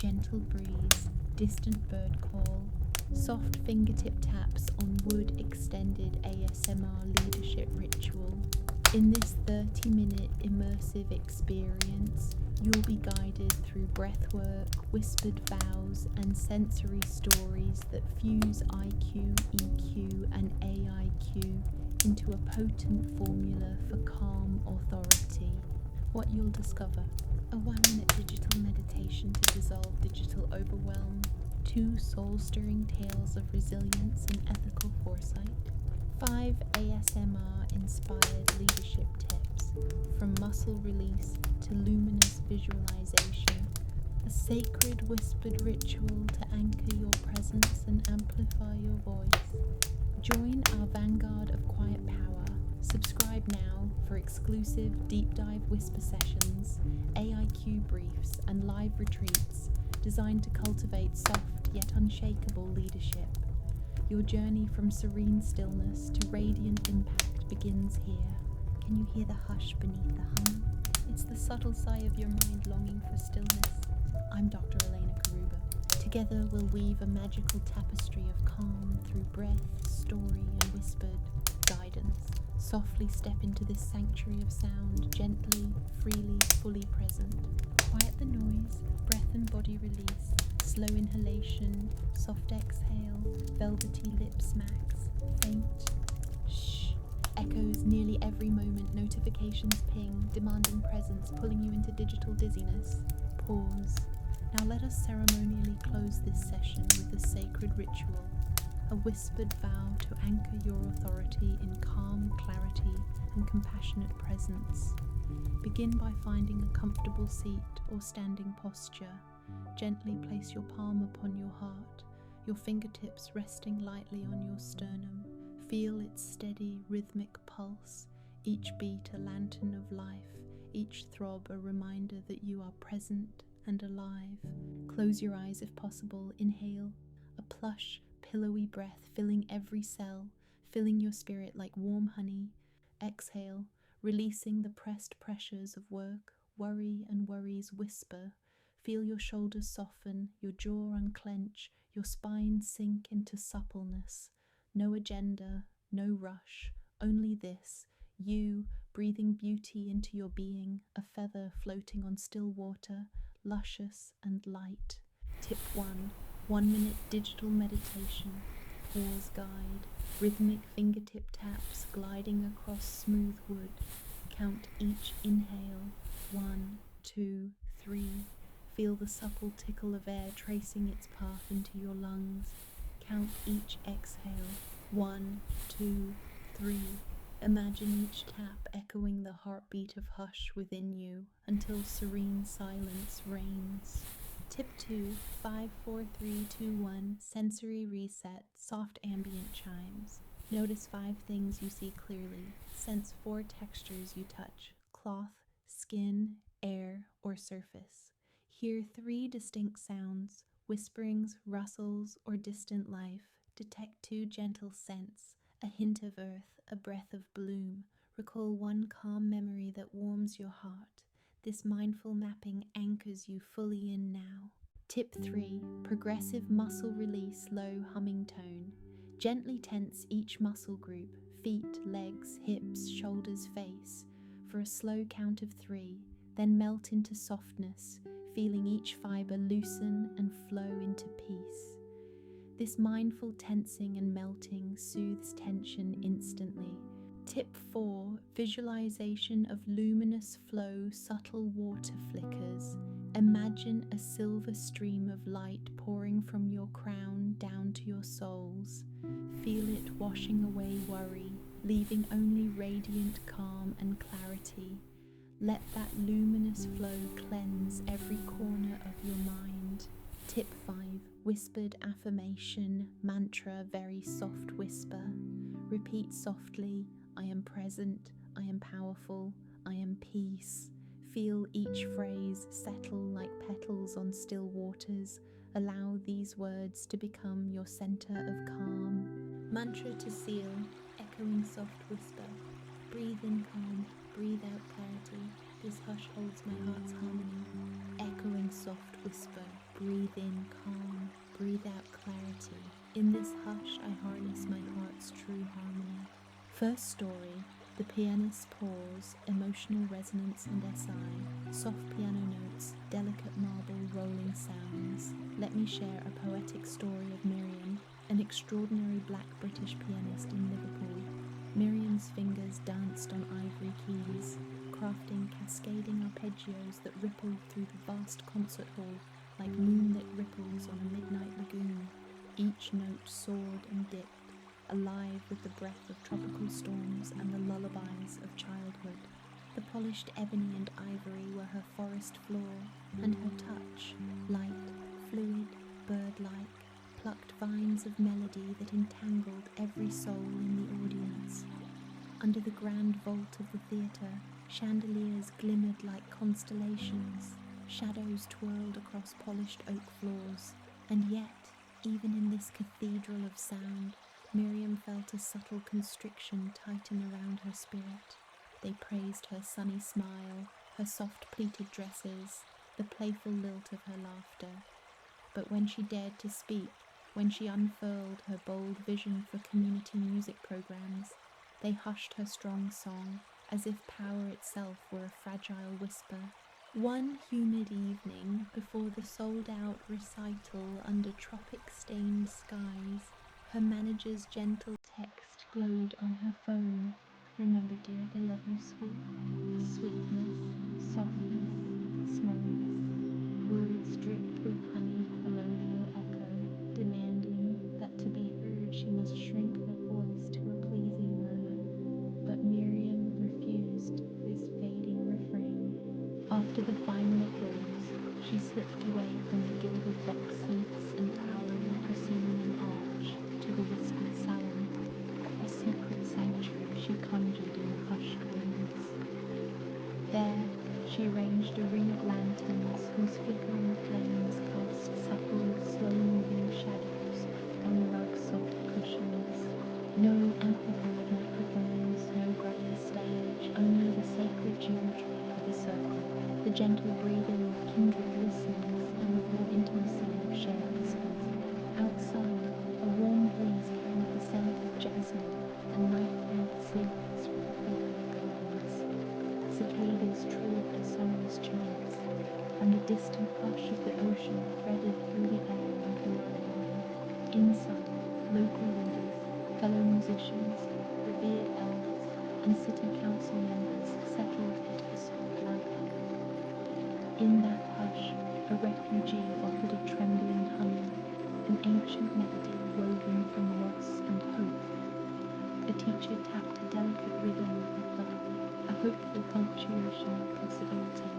gentle breeze, distant bird call, soft fingertip taps on wood extended ASMR leadership ritual. In this 30-minute immersive experience, you'll be guided through breathwork, whispered vows, and sensory stories that fuse IQ, EQ, and AIQ into a potent formula for calm authority. What you'll discover: a 1-minute digital meditation to dissolve digital overwhelm, 2 soul-stirring tales of resilience and ethical foresight, 5 ASMR-inspired leadership tips, from muscle release to luminous visualization, a sacred whispered ritual to anchor your presence and amplify your voice. Join our vanguard of quiet power. Subscribe now for exclusive deep dive whisper sessions, AIQ briefs, and live retreats designed to cultivate soft yet unshakable leadership. Your journey from serene stillness to radiant impact begins here. Can you hear the hush beneath the hum? It's the subtle sigh of your mind longing for stillness. I'm Dr. Elena Carruba. Together we'll weave a magical tapestry of calm through breath, story, and whispered guidance. Softly step into this sanctuary of sound, gently, freely, fully present. Quiet the noise, breath and body release, slow inhalation, soft exhale, velvety lip smacks, faint shh, echoes nearly every moment, notifications ping, demanding presence, pulling you into digital dizziness. Pause. Now let us ceremonially close this session with a sacred ritual, a whispered vow to anchor your authority in calm clarity and compassionate presence. Begin by finding a comfortable seat or standing posture. Gently place your palm upon your heart, your fingertips resting lightly on your sternum. Feel its steady, rhythmic pulse, each beat a lantern of life, each throb a reminder that you are present and alive. Close your eyes if possible. Inhale, a plush, pillowy breath filling every cell, filling your spirit like warm honey. Exhale, releasing the pressed pressures of work, worry, and worries whisper. Feel your shoulders soften, your jaw unclench, your spine sink into suppleness. No agenda, no rush, only this, you breathing beauty into your being, a feather floating on still water, luscious and light. Tip 1. 1-minute digital meditation. Pause guide. Rhythmic fingertip taps gliding across smooth wood. Count each inhale. 1, 2, 3. Feel the supple tickle of air tracing its path into your lungs. Count each exhale. 1, 2, 3. Imagine each tap echoing the heartbeat of hush within you until serene silence reigns. Tip 2, 5, 4, 3, 2, 1, sensory reset, soft ambient chimes. Notice 5 things you see clearly. Sense 4 textures you touch: cloth, skin, air, or surface. Hear 3 distinct sounds: whisperings, rustles, or distant life. Detect 2 gentle scents: a hint of earth, a breath of bloom. Recall 1 calm memory that warms your heart. This mindful mapping anchors you fully in now. Tip 3. Progressive muscle release, low humming tone. Gently tense each muscle group: feet, legs, hips, shoulders, face, for a slow count of 3. Then melt into softness, feeling each fiber loosen and flow into peace. This mindful tensing and melting soothes tension instantly. Tip 4. Visualization of luminous flow, subtle water flickers. Imagine a silver stream of light pouring from your crown down to your soles. Feel it washing away worry, leaving only radiant calm and clarity. Let that luminous flow cleanse every corner of your mind. Tip 5. Whispered affirmation, mantra, very soft whisper. Repeat softly: I am present, I am powerful, I am peace. Feel each phrase settle like petals on still waters. Allow these words to become your center of calm. Mantra to seal, echoing soft whisper. Breathe in calm, breathe out clarity. This hush holds my heart's harmony. Echoing soft whisper. breathe in calm, breathe out clarity. In this hush I harness my heart's true harmony. First story, the pianist's pause, emotional resonance and SI, soft piano notes, delicate marble rolling sounds. Let me share a poetic story of Miriam, an extraordinary black British pianist in Liverpool. Miriam's fingers danced on ivory keys, crafting cascading arpeggios that rippled through the vast concert hall like moonlit ripples on a midnight lagoon. Each note soared and dipped, alive with the breath of tropical storms and the lullabies of childhood. The polished ebony and ivory were her forest floor, and her touch, light, fluid, bird-like, plucked vines of melody that entangled every soul in the audience. Under the grand vault of the theatre, chandeliers glimmered like constellations, shadows twirled across polished oak floors, and yet, even in this cathedral of sound, Miriam felt a subtle constriction tighten around her spirit. They praised her sunny smile, her soft pleated dresses, the playful lilt of her laughter. But when she dared to speak, when she unfurled her bold vision for community music programs, they hushed her strong song as if power itself were a fragile whisper. One humid evening, before the sold-out recital under tropic-stained skies, her manager's gentle text glowed on her phone. Remember, dear, they love you sweet. Sweetness, softness, smallness. Words dripped with honey, colonial echo, demanding that to be heard she must shrink her voice to a pleasing murmur. But Miriam refused this fading refrain. After the final applause, she slipped away from the gilded box seats and towering proscenium arch to the whispered salon, a secret sanctuary she conjured in hushed winds. There, she arranged a ring of lanterns whose flickering flames cast subtle, slow-moving shadows on rug-soft cushions. No amplified microphones, no grand stage, only the sacred geometry of a circle, the gentle breathing of kindred listeners, and the raw intimacy of shared whispers. Outside, a warm breeze carried the scent of jasmine, and night-filled cigarettes rippled in the gardens. Cicadas trilled a sonorous chants, and the distant hush of the ocean threaded through the air like a lullaby. Inside, local leaders, fellow musicians, revered elders, and city council members settled into the soft lamplight. In that hush, a refugee offered a trembling humming, an ancient melody woven from loss and hope. A teacher tapped a delicate rhythm with her thumb, a hopeful punctuation of possibility.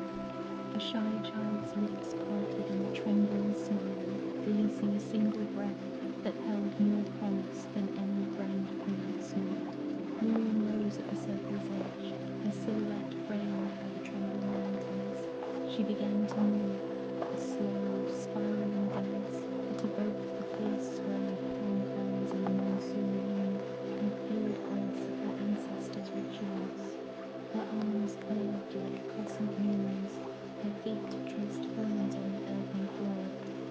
A shy child's lips parted in a trembling smile, releasing a single breath that held more promise than any grand pronouncement. Miriam rose at the circle's edge, her silhouette framed by the trembling lanterns. She began to move, a slow, spiraling dance that evoked the fierce sway of pom-poms in the monsoon wind and fluid grace of her ancestors' rituals. Her arms curved like crescent moons, her feet traced ferns on the earthen floor.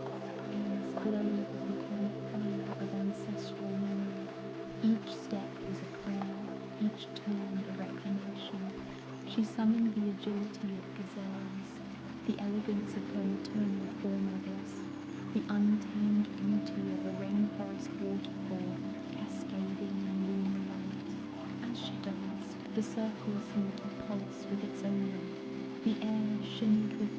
Her eyes glowed with the quiet fire of ancestral memory. Each step was a prayer, each turn a reclamation. She summoned the agility of gazelles, the elegance of her maternal foremothers, the untamed beauty of a rainforest waterfall cascading in lunar light. As she danced, the circle seemed to pulse with its own life. The air shimmered with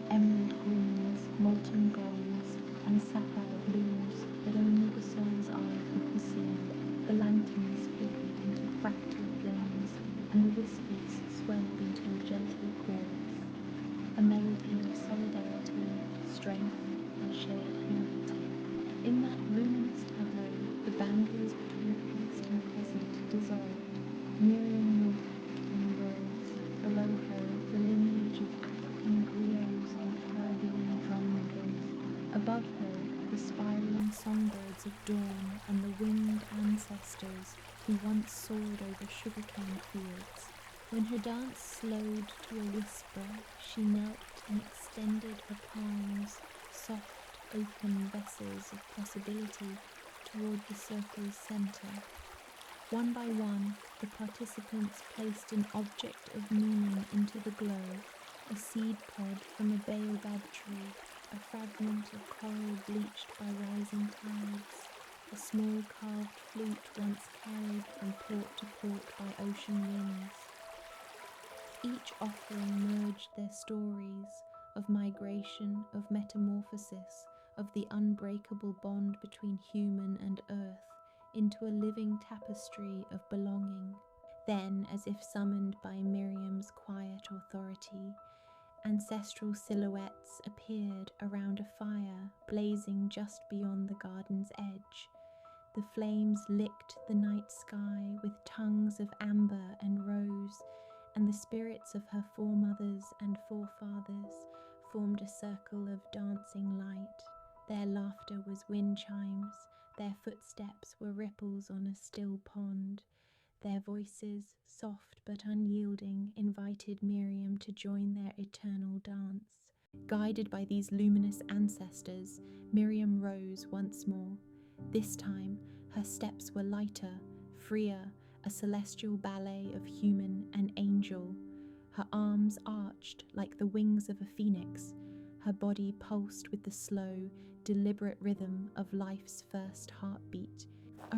emerald greens, molten golds, and sapphire blues that only the soul's eye could perceive. The lanterns flickered into fractal flames, and the whispers swelled into a gentle chorus, a melody of solidarity, strength, and shared humanity. In that luminous tableau, the boundaries between past and present dissolved. Miriam moved between worlds. Below her, the lineage of African griots and Caribbean drummerboys. Above her, the spiraling songbirds of dawn and the winged ancestors who once soared over sugarcane fields. When her dance slowed to a whisper, she knelt and extended her palms, soft open vessels of possibility toward the circle's centre. One by one, the participants placed an object of meaning into the glow, a seed pod from a baobab tree, a fragment of coral bleached by rising tides, a small carved flute once carried from port to port by ocean winds. Each offering merged their stories of migration, of metamorphosis, of the unbreakable bond between human and earth, into a living tapestry of belonging. Then, as if summoned by Miriam's quiet authority, ancestral silhouettes appeared around a fire blazing just beyond the garden's edge. The flames licked the night sky with tongues of amber and rose, and the spirits of her foremothers and forefathers formed a circle of dancing light. Their laughter was wind chimes, their footsteps were ripples on a still pond. Their voices, soft but unyielding, invited Miriam to join their eternal dance. Guided by these luminous ancestors, Miriam rose once more. This time, her steps were lighter, freer, a celestial ballet of human and angel. Her arms arched like the wings of a phoenix. Her body pulsed with the slow, deliberate rhythm of life's first heartbeat.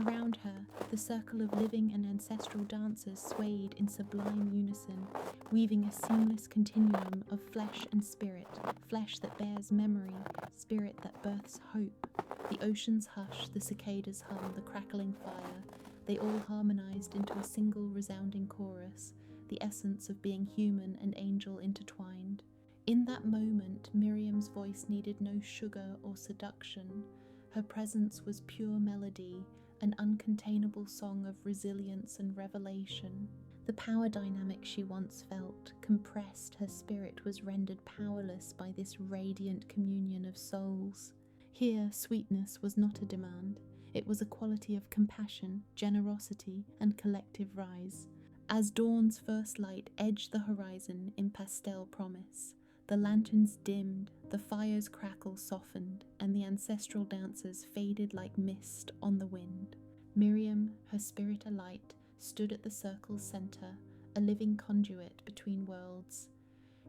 Around her, the circle of living and ancestral dancers swayed in sublime unison, weaving a seamless continuum of flesh and spirit, flesh that bears memory, spirit that births hope. The ocean's hush, the cicadas' hum, the crackling fire, they all harmonized into a single resounding chorus, the essence of being human and angel intertwined. In that moment, Miriam's voice needed no sugar or seduction. Her presence was pure melody, an uncontainable song of resilience and revelation. The power dynamic she once felt, compressed, her spirit was rendered powerless by this radiant communion of souls. Here, sweetness was not a demand. It was a quality of compassion, generosity, and collective rise. As dawn's first light edged the horizon in pastel promise, the lanterns dimmed, the fire's crackle softened, and the ancestral dancers faded like mist on the wind. Miriam, her spirit alight, stood at the circle's center, a living conduit between worlds.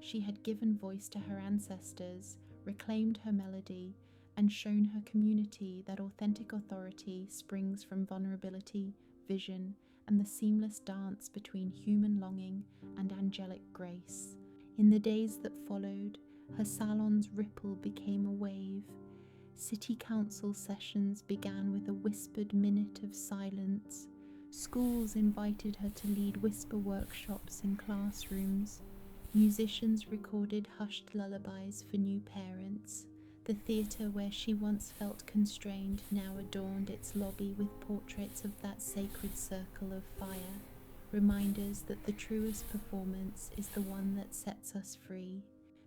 She had given voice to her ancestors, reclaimed her melody, and shown her community that authentic authority springs from vulnerability, vision, and the seamless dance between human longing and angelic grace. In the days that followed, her salon's ripple became a wave. City council sessions began with a whispered minute of silence. Schools invited her to lead whisper workshops in classrooms. Musicians recorded hushed lullabies for new parents. The theatre where she once felt constrained now adorned its lobby with portraits of that sacred circle of fire, reminders that the truest performance is the one that sets us free.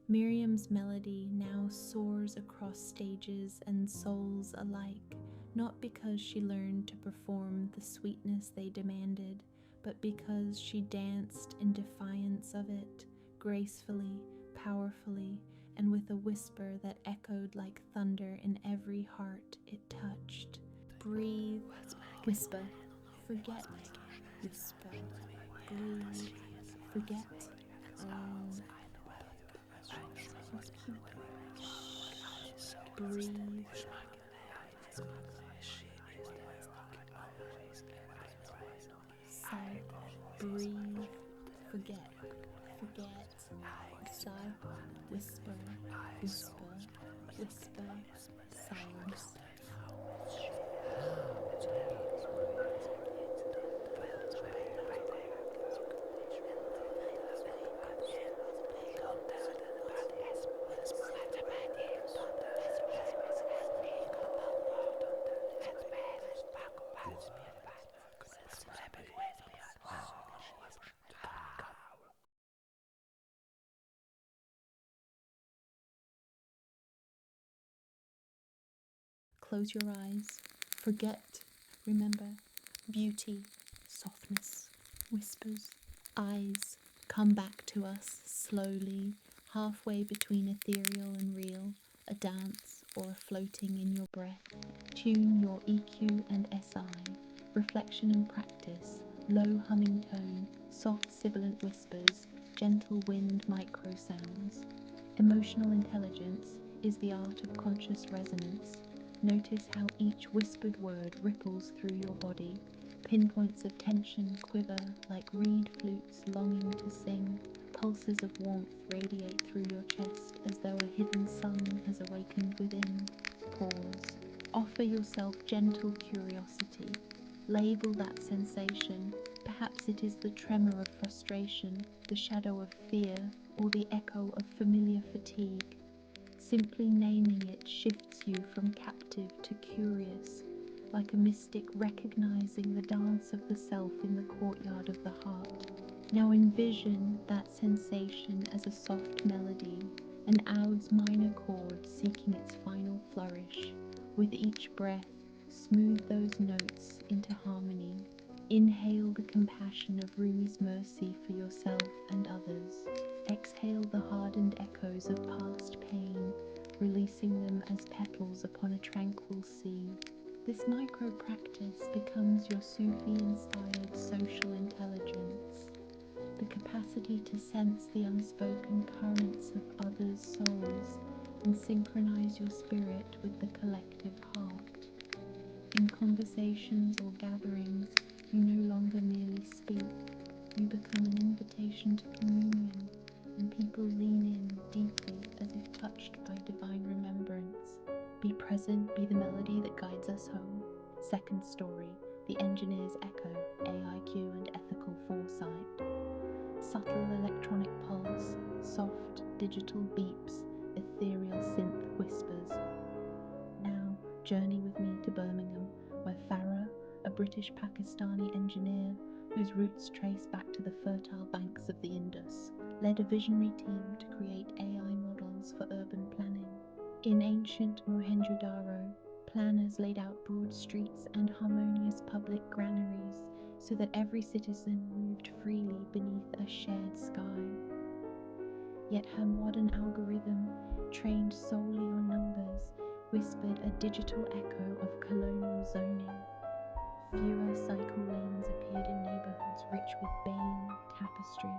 Miriam's melody now soars across stages and souls alike, not because she learned to perform the sweetness they demanded, but because she danced in defiance of it, gracefully, powerfully, and with a whisper that echoed like thunder in every heart it touched. Breathe, whisper, forget, whisper, breathe, forget, breathe, sigh, breathe, forget, sigh, whisper, whisper, whisper, silence. Close your eyes. Forget. Remember. Beauty. Softness. Whispers. Eyes. Come back to us slowly, halfway between ethereal and real. A dance or are floating in your breath. Tune your EQ and SI, reflection and practice, low humming tone, soft sibilant whispers, gentle wind micro sounds. Emotional intelligence is the art of conscious resonance. Notice how each whispered word ripples through your body. Pinpoints of tension quiver like reed flutes longing to sing. Pulses of warmth radiate through your chest as though a hidden sun has awakened within. Pause. Offer yourself gentle curiosity. Label that sensation. Perhaps it is the tremor of frustration, the shadow of fear, or the echo of familiar fatigue. Simply naming it shifts you from captive to curious, like a mystic recognizing the dance of the self in the courtyard of the heart. Now envision that sensation as a soft melody, an oud's minor chord seeking its final flourish. With each breath, smooth those notes into harmony. Inhale the compassion of Rumi's mercy for yourself and others. Exhale the hardened echoes of past pain, releasing them as petals upon a tranquil sea. This micro practice becomes your Sufi-inspired social intelligence, the capacity to sense the unspoken currents of others' souls and synchronize your spirit with the collective heart. In conversations or gatherings, you no longer merely speak, you become an invitation to communion, and people lean in deeply as if touched by divine remembrance. Be present, be the melody that guides us home. Second story, the engineer's echo, AIQ and ethical foresight. Subtle electronic pulse, soft digital beeps, ethereal synth whispers. Now, journey with me to Birmingham, where Farah, a British Pakistani engineer whose roots trace back to the fertile banks of the Indus, led a visionary team to create AI models for urban planning. In ancient Mohenjo-daro, planners laid out broad streets and harmonious public granaries so that every citizen moved freely beneath a shared sky. Yet her modern algorithm, trained solely on numbers, whispered a digital echo of colonial zoning. Fewer cycle lanes appeared in neighborhoods rich with bane tapestry,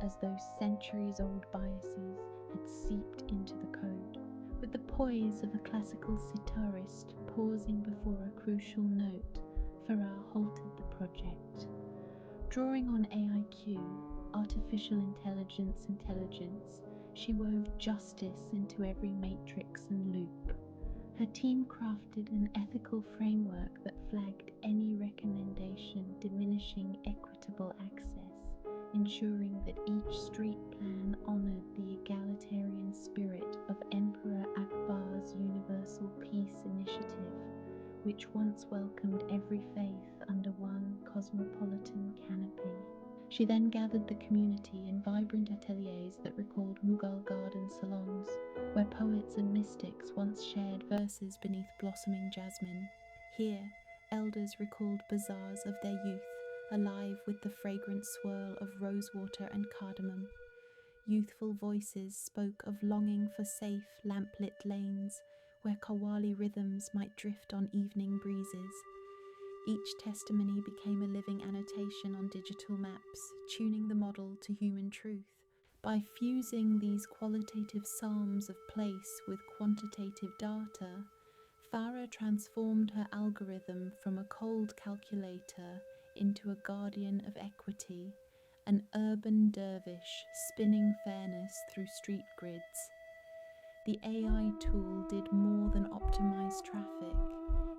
as though centuries-old biases had seeped into the code. With the poise of a classical sitarist pausing before a crucial note, Farah halted the project. Drawing on AIQ, artificial intelligence, she wove justice into every matrix and loop. Her team crafted an ethical framework that flagged any recommendation diminishing equitable access, ensuring that each street plan honored the egalitarian spirit of Emperor Akbar's Universal Peace Initiative, which once welcomed every faith under one cosmopolitan canopy. She then gathered the community in vibrant ateliers that recalled Mughal garden salons, where poets and mystics once shared verses beneath blossoming jasmine. Here, elders recalled bazaars of their youth, alive with the fragrant swirl of rosewater and cardamom. Youthful voices spoke of longing for safe, lamplit lanes, where Qawwali rhythms might drift on evening breezes. Each testimony became a living annotation on digital maps, tuning the model to human truth. By fusing these qualitative psalms of place with quantitative data, Farah transformed her algorithm from a cold calculator into a guardian of equity, an urban dervish spinning fairness through street grids. The AI tool did more than optimize traffic.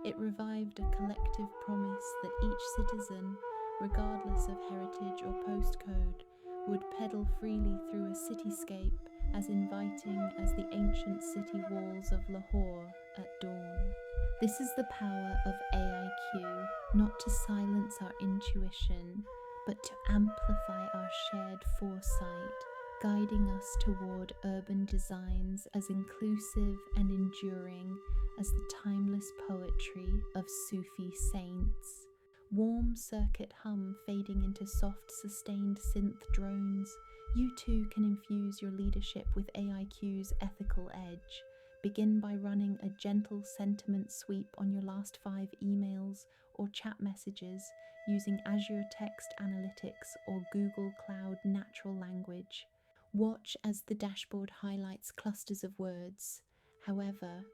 It revived a collective promise that each citizen, regardless of heritage or postcode, would pedal freely through a cityscape as inviting as the ancient city walls of Lahore at dawn. This is the power of AIQ, not to silence our intuition, but to amplify our shared foresight, guiding us toward urban designs as inclusive and enduring as the timeless poetry of Sufi saints. Warm circuit hum fading into soft, sustained synth drones, you too can infuse your leadership with AIQ's ethical edge. Begin by running a gentle sentiment sweep on your last 5 emails or chat messages using Azure Text Analytics or Google Cloud Natural Language. Watch as the dashboard highlights clusters of words, however,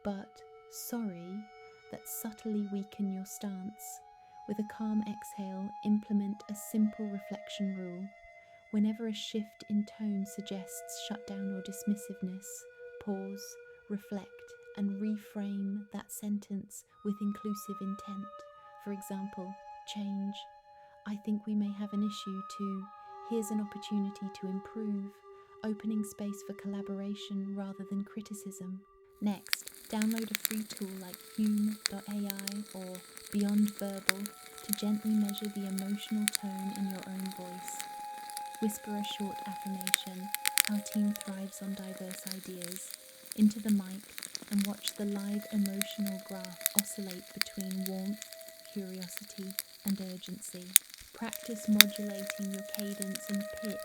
but, sorry, that subtly weaken your stance. With a calm exhale, implement a simple reflection rule. Whenever a shift in tone suggests shutdown or dismissiveness, pause, reflect, and reframe that sentence with inclusive intent. For example, change. I think we may have an issue to, here's an opportunity to improve, opening space for collaboration rather than criticism. Next, download a free tool like Hume.ai or Beyond Verbal to gently measure the emotional tone in your own voice. Whisper a short affirmation, our team thrives on diverse ideas, into the mic and watch the live emotional graph oscillate between warmth, curiosity, and urgency. Practice modulating your cadence and pitch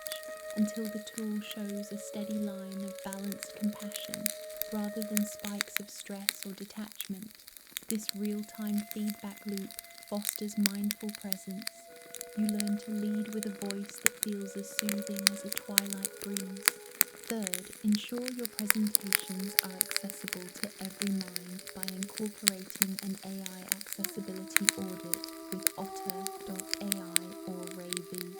until the tool shows a steady line of balanced compassion rather than spikes of stress or detachment. This real-time feedback loop fosters mindful presence. You learn to lead with a voice that feels as soothing as a twilight breeze. Third, ensure your presentations are accessible to every mind by incorporating an AI accessibility audit with Otter.ai or Ravy.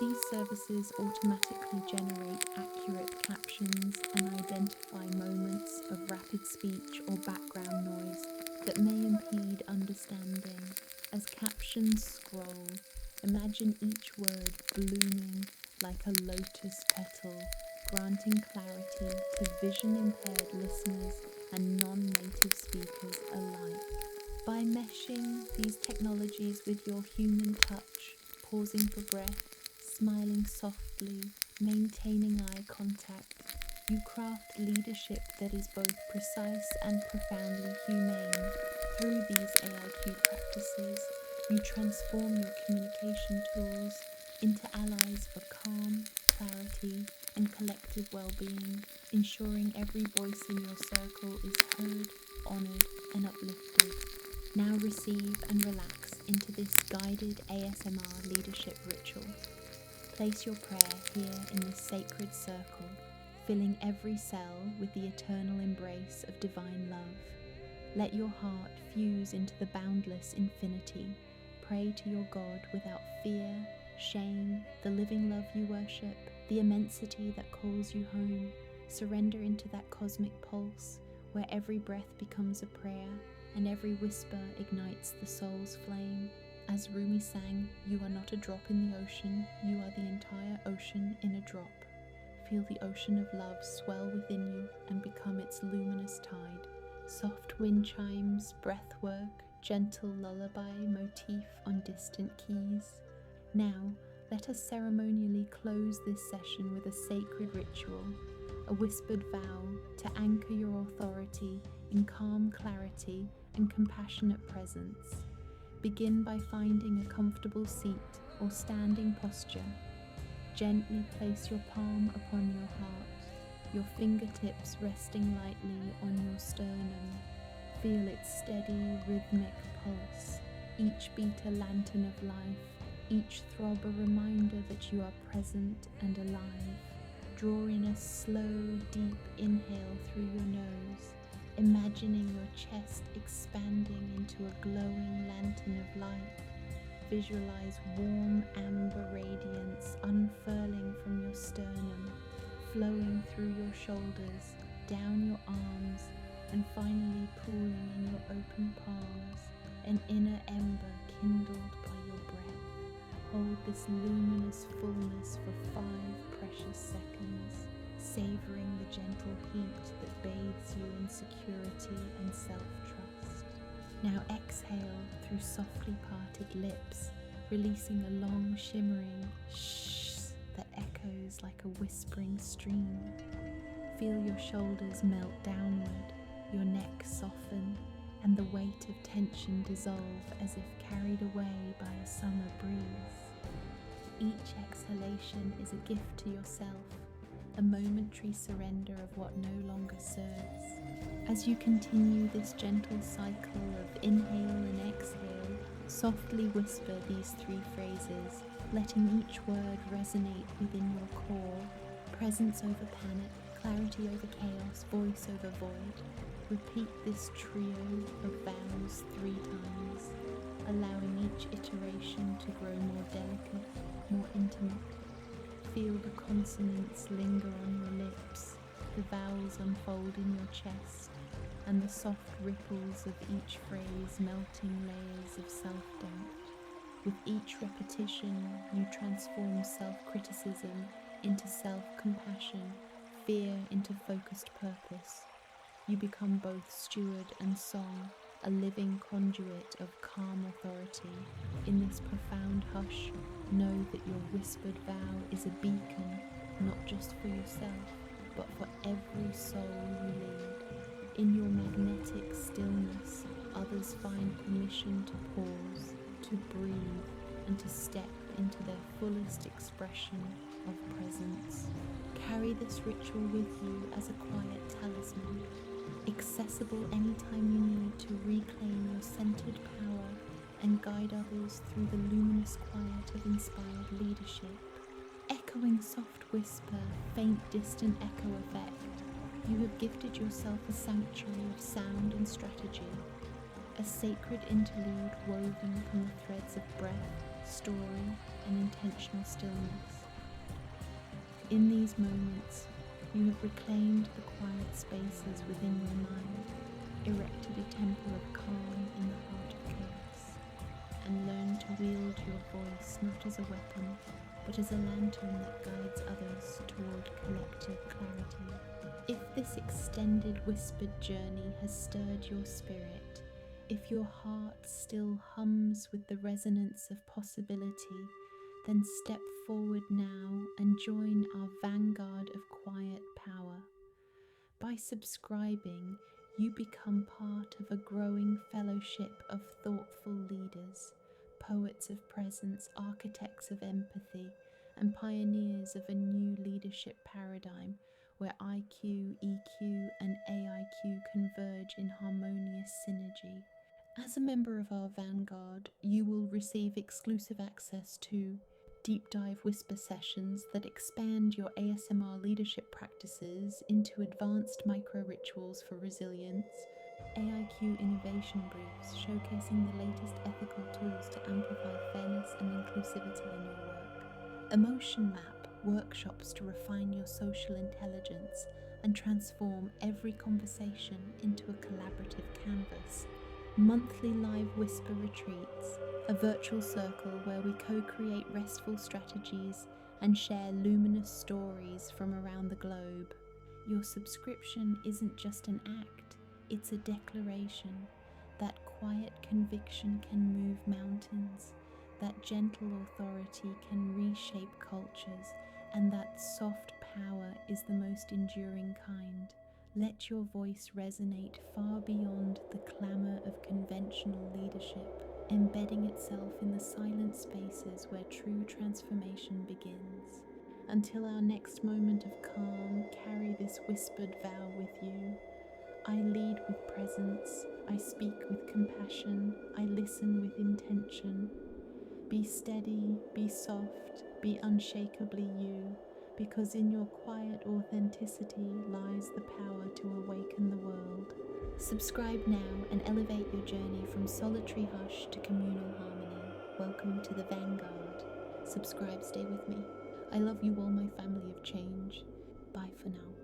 These services automatically generate accurate captions and identify moments of rapid speech or background noise that may impede understanding. As captions scroll, imagine each word blooming like a lotus petal, granting clarity to vision-impaired listeners and non-native speakers alike. By meshing these technologies with your human touch, pausing for breath, smiling softly, maintaining eye contact, you craft leadership that is both precise and profoundly humane. Through these AIQ practices, you transform your communication tools into allies for calm, clarity, and collective well-being, ensuring every voice in your circle is heard, honoured, and uplifted. Now receive and relax into this guided ASMR leadership ritual. Place your prayer here in this sacred circle, filling every cell with the eternal embrace of divine love. Let your heart fuse into the boundless infinity. Pray to your God without fear, shame, the living love you worship, the immensity that calls you home. Surrender into that cosmic pulse where every breath becomes a prayer and every whisper ignites the soul's flame. As Rumi sang, you are not a drop in the ocean, you are the entire ocean in a drop. Feel the ocean of love swell within you and become its luminous tide. Soft wind chimes, breathwork, gentle lullaby motif on distant keys. Now, let us ceremonially close this session with a sacred ritual, a whispered vow to anchor your authority in calm clarity and compassionate presence. Begin by finding a comfortable seat or standing posture. Gently place your palm upon your heart, your fingertips resting lightly on your sternum. Feel its steady, rhythmic pulse, each beat a lantern of life, each throb a reminder that you are present and alive. Draw in a slow, deep inhale through your nose, imagining your chest expanding into a glowing lantern of light. Visualize warm amber radiance unfurling from your sternum, flowing through your shoulders, down your arms, and finally pooling in your open palms, an inner ember kindled by your breath. Hold this luminous fullness for 5 precious seconds, savoring the gentle heat that bathes you in security and self-trust. Now exhale through softly parted lips, releasing a long shimmering shh that echoes like a whispering stream. Feel your shoulders melt downward, your neck soften, and the weight of tension dissolve as if carried away by a summer breeze. Each exhalation is a gift to yourself, a momentary surrender of what no longer serves. As you continue this gentle cycle of inhale and exhale, softly whisper these 3 phrases, letting each word resonate within your core. Presence over panic, clarity over chaos, voice over void. Repeat this trio of vows 3 times, allowing each iteration to grow more delicate, more intimate. Feel the consonants linger on your lips, the vowels unfold in your chest, and the soft ripples of each phrase melting layers of self-doubt. With each repetition, you transform self-criticism into self-compassion, fear into focused purpose. You become both steward and song, a living conduit of calm authority. In this profound hush, know that your whispered vow is a beacon, not just for yourself, but for every soul you lead. In your magnetic stillness, others find permission to pause, to breathe, and to step into their fullest expression of presence. Carry this ritual with you as a quiet talisman, accessible anytime you need to reclaim your centered power and guide others through the luminous quiet of inspired leadership. Echoing soft whisper, faint distant echo effect, you have gifted yourself a sanctuary of sound and strategy, a sacred interlude woven from the threads of breath, story, and intentional stillness. In these moments, you have reclaimed the quiet spaces within your mind, erected a temple of calm in the heart of chaos, and learned to wield your voice not as a weapon, but as a lantern that guides others toward collective clarity. If this extended whispered journey has stirred your spirit, if your heart still hums with the resonance of possibility, then step forward now and join our vanguard of quiet power. By subscribing, you become part of a growing fellowship of thoughtful leaders, poets of presence, architects of empathy, and pioneers of a new leadership paradigm where IQ, EQ, and AIQ converge in harmonious synergy. As a member of our vanguard, you will receive exclusive access to deep dive whisper sessions that expand your ASMR leadership practices into advanced micro rituals for resilience, AIQ innovation briefs showcasing the latest ethical tools to amplify fairness and inclusivity in your work, emotion map workshops to refine your social intelligence and transform every conversation into a collaborative canvas, monthly live whisper retreats, a virtual circle where we co-create restful strategies and share luminous stories from around the globe. Your subscription isn't just an act, it's a declaration. That quiet conviction can move mountains, that gentle authority can reshape cultures, and that soft power is the most enduring kind. Let your voice resonate far beyond the clamour of conventional leadership, embedding itself in the silent spaces where true transformation begins. Until our next moment of calm, carry this whispered vow with you. I lead with presence, I speak with compassion, I listen with intention. Be steady, be soft, be unshakably you, because in your quiet authenticity lies the power to awaken the world. Subscribe now and elevate your journey from solitary hush to communal harmony. Welcome to the vanguard. Subscribe, stay with me. I love you all, my family of change. Bye for now.